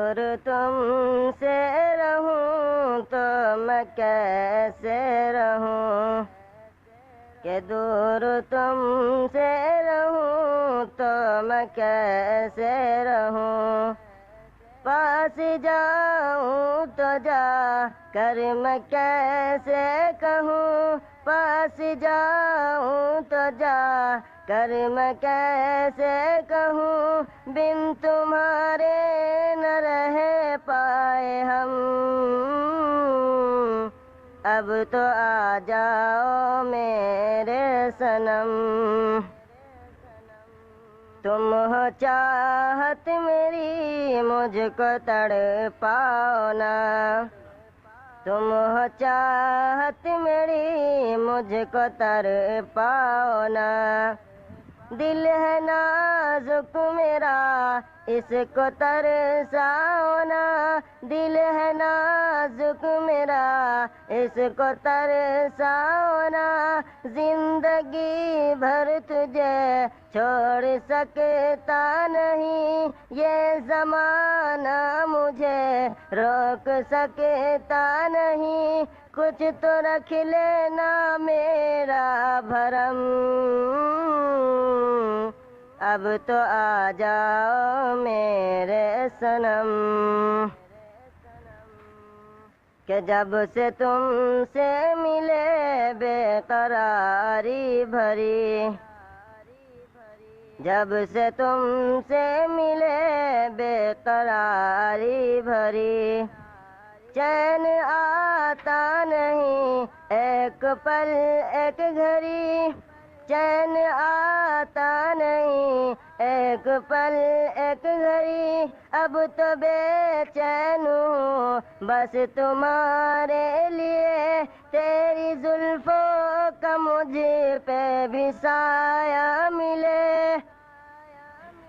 دور تم سے رہوں تو میں کیسے رہوں، کہ دور تم سے رہوں تو میں کیسے رہوں، پاس جاؤں تو جا کر میں کیسے کہوں، پاس جاؤں تو جا کر میں کیسے کہوں، بن تمہارے نہ رہ پائے ہم، اب تو آ جاؤ میرے صنم، تم ہو چاہت میری مجھ کو تڑپاؤ نا، تم ہو چاہت میری مجھ کو تڑپاؤ نا، دل ہے نازک میرا اس کو ترساؤ نا، دل ہے نازک میرا اس کو ترساؤ نا، زندگی بھر تجھے چھوڑ سکتا نہیں، یہ زمانہ مجھے روک سکتا نہیں، کچھ تو رکھ لینا میرا بھرم، اب تو آ جاؤ میرے صنم، کہ جب سے تم سے ملے بے قراری بھری، جب سے تم سے ملے بے قراری بھری، چین آتا نہیں ایک پل ایک گھڑی، چین آتا نہیں ایک پل ایک گھڑی، اب تو بے چین ہوں بس تمہارے لیے، تیری زلفوں کا مجھ پہ بھی سایہ ملے،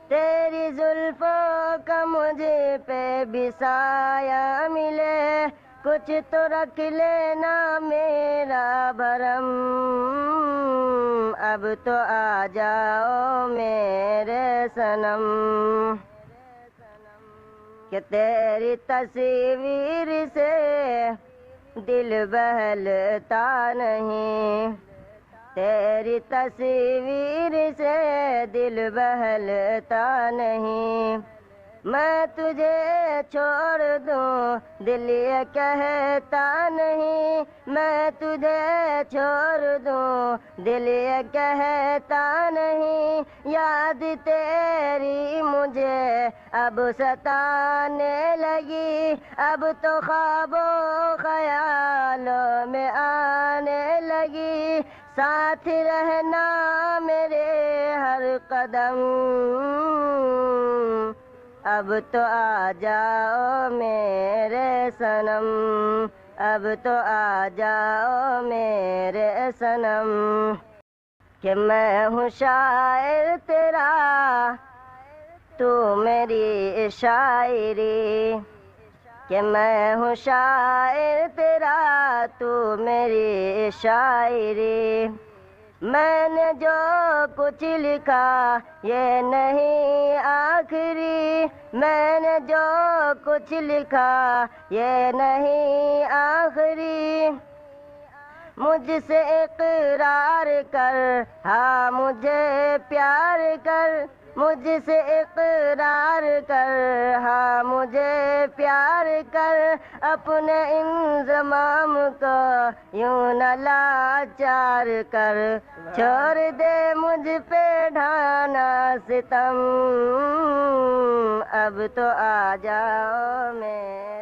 تیری زلفوں کا مجھ پہ بھی سایہ ملے، کچھ تو رکھ لینا میرا بھرم، اب تو آ جاؤ میرے صنم، کہ تیری تصویر سے دل بہلتا نہیں، تیری تصویر سے دل بہلتا نہیں، میں تجھے چھوڑ دوں دل یہ کہتا نہیں، میں تجھے چھوڑ دوں دل یہ کہتا نہیں، یاد تیری مجھے اب ستانے لگی، اب تو خواب و خیالوں میں آنے لگی، ساتھ رہنا میرے ہر قدم، اب تو آ جاؤ میرے صنم، اب تو آ جاؤ میرے صنم، کہ میں ہوں شاعر تیرا تو میری شاعری، کہ میں ہوں شاعر تیرا تو میری شاعری، میں نے جو کچھ لکھا یہ نہیں آخری، میں نے جو کچھ لکھا یہ نہیں آخری، مجھ سے اقرار کر ہاں مجھے پیار کر، مجھ سے اقرار کر ہاں مجھے پیار کر، اپنے انضمام کو یوں نہ لاچار کر، چھوڑ دے مجھ پہ ڈھانا ستم، اب تو آ جاؤ میں